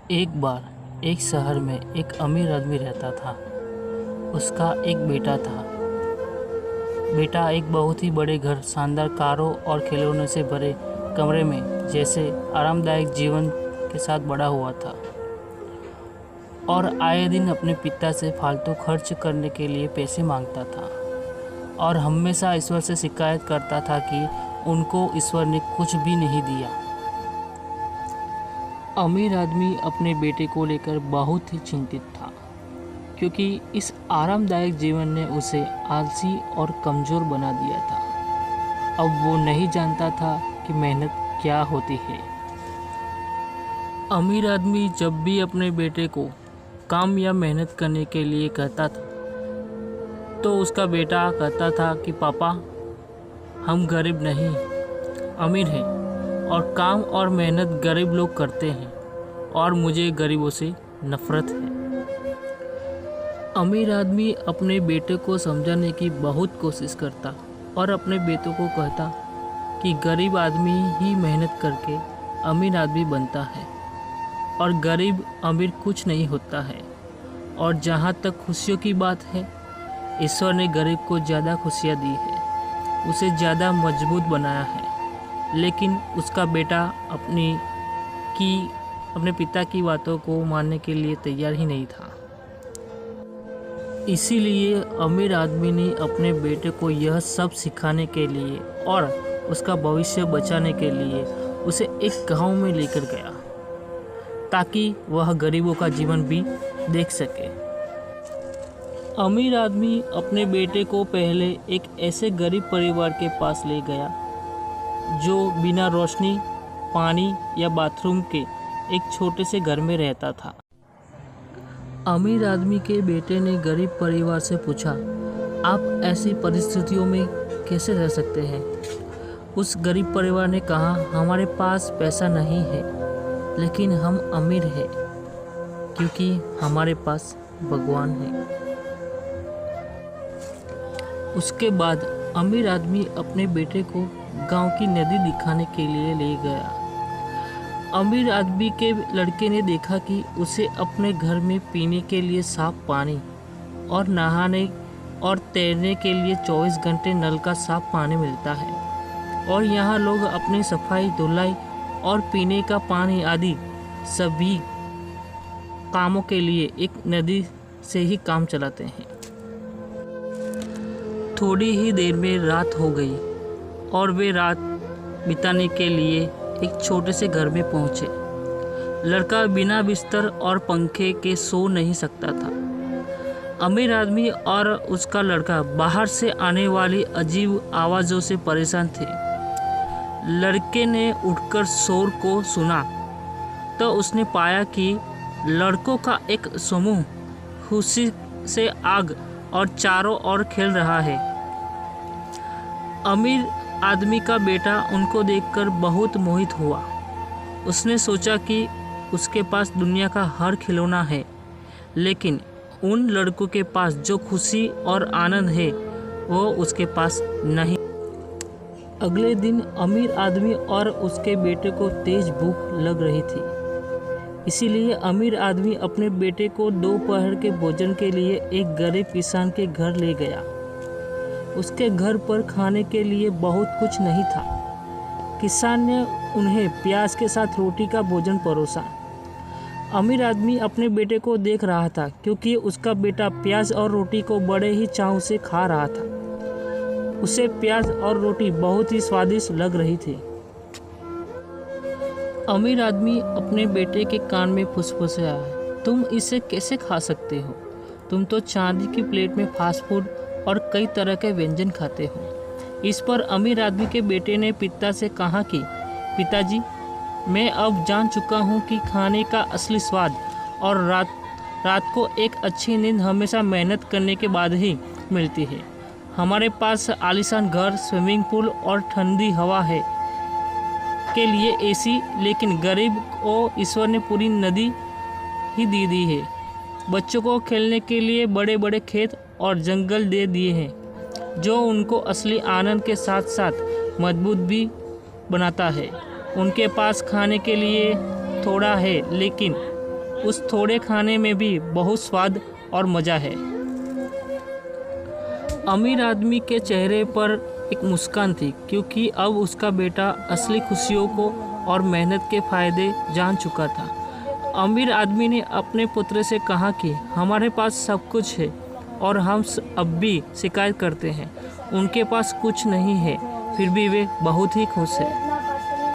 एक बार एक शहर में एक अमीर आदमी रहता था। उसका एक बेटा था। बेटा एक बहुत ही बड़े घर, शानदार कारों और खिलौनों से भरे कमरे में जैसे आरामदायक जीवन के साथ बड़ा हुआ था और आए दिन अपने पिता से फालतू खर्च करने के लिए पैसे मांगता था और हमेशा ईश्वर से शिकायत करता था कि उनको ईश्वर ने कुछ भी नहीं दिया। अमीर आदमी अपने बेटे को लेकर बहुत ही चिंतित था, क्योंकि इस आरामदायक जीवन ने उसे आलसी और कमज़ोर बना दिया था। अब वो नहीं जानता था कि मेहनत क्या होती है। अमीर आदमी जब भी अपने बेटे को काम या मेहनत करने के लिए कहता था, तो उसका बेटा कहता था कि पापा, हम गरीब नहीं, अमीर हैं और काम और मेहनत गरीब लोग करते हैं और मुझे गरीबों से नफरत है। अमीर आदमी अपने बेटे को समझाने की बहुत कोशिश करता और अपने बेटों को कहता कि गरीब आदमी ही मेहनत करके अमीर आदमी बनता है और गरीब अमीर कुछ नहीं होता है। और जहाँ तक खुशियों की बात है, ईश्वर ने गरीब को ज़्यादा खुशियाँ दी है, उसे ज़्यादा मजबूत बनाया है। लेकिन उसका बेटा अपने पिता की बातों को मानने के लिए तैयार ही नहीं था। इसीलिए अमीर आदमी ने अपने बेटे को यह सब सिखाने के लिए और उसका भविष्य बचाने के लिए उसे एक गांव में लेकर गया, ताकि वह गरीबों का जीवन भी देख सके। अमीर आदमी अपने बेटे को पहले एक ऐसे गरीब परिवार के पास ले गया जो बिना रोशनी, पानी या बाथरूम के एक छोटे से घर में रहता था। अमीर आदमी के बेटे ने गरीब परिवार से पूछा, आप ऐसी परिस्थितियों में कैसे रह सकते हैं? उस गरीब परिवार ने कहा, हमारे पास पैसा नहीं है, लेकिन हम अमीर हैं क्योंकि हमारे पास भगवान है। उसके बाद अमीर आदमी अपने बेटे को गांव की नदी दिखाने के लिए ले गया। अमीर आदमी के लड़के ने देखा कि उसे अपने घर में पीने के लिए साफ पानी और नहाने और तैरने के लिए 24 घंटे नल का साफ पानी मिलता है और यहाँ लोग अपनी सफाई, धुलाई और पीने का पानी आदि सभी कामों के लिए एक नदी से ही काम चलाते हैं। थोड़ी ही देर में रात हो गई और वे रात बिताने के लिए एक छोटे से घर में पहुंचे। लड़का बिना बिस्तर और पंखे के सो नहीं सकता था। अमीर आदमी और उसका लड़का बाहर से आने वाली अजीब आवाज़ों से परेशान थे। लड़के ने उठकर शोर को सुना तो उसने पाया कि लड़कों का एक समूह खुशी से आग और चारों ओर खेल रहा है। अमीर आदमी का बेटा उनको देखकर बहुत मोहित हुआ। उसने सोचा कि उसके पास दुनिया का हर खिलौना है, लेकिन उन लड़कों के पास जो खुशी और आनंद है वो उसके पास नहीं। अगले दिन अमीर आदमी और उसके बेटे को तेज भूख लग रही थी। इसीलिए अमीर आदमी अपने बेटे को दोपहर के भोजन के लिए एक गरीब किसान के घर ले गया। उसके घर पर खाने के लिए बहुत कुछ नहीं था। किसान ने उन्हें प्याज के साथ रोटी का भोजन परोसा। अमीर आदमी अपने बेटे को देख रहा था, क्योंकि उसका बेटा प्याज और रोटी को बड़े ही चाव से खा रहा था। उसे प्याज और रोटी बहुत ही स्वादिष्ट लग रही थी। अमीर आदमी अपने बेटे के कान में फुसफुसाया, तुम इसे कैसे खा सकते हो? तुम तो चांदी की प्लेट में फास्ट फूड और कई तरह के व्यंजन खाते हो। इस पर अमीर आदमी के बेटे ने पिता से कहा कि पिताजी, मैं अब जान चुका हूँ कि खाने का असली स्वाद और रात को एक अच्छी नींद हमेशा मेहनत करने के बाद ही मिलती है। हमारे पास आलीशान घर, स्विमिंग पूल और ठंडी हवा है के लिए एसी, लेकिन गरीब को ईश्वर ने पूरी नदी ही दी है। बच्चों को खेलने के लिए बड़े बड़े खेत और जंगल दे दिए हैं, जो उनको असली आनंद के साथ साथ मजबूत भी बनाता है। उनके पास खाने के लिए थोड़ा है, लेकिन उस थोड़े खाने में भी बहुत स्वाद और मज़ा है। अमीर आदमी के चेहरे पर एक मुस्कान थी, क्योंकि अब उसका बेटा असली खुशियों को और मेहनत के फ़ायदे जान चुका था। अमीर आदमी ने अपने पुत्र से कहा कि हमारे पास सब कुछ है और हम अब भी शिकायत करते हैं। उनके पास कुछ नहीं है, फिर भी वे बहुत ही खुश हैं।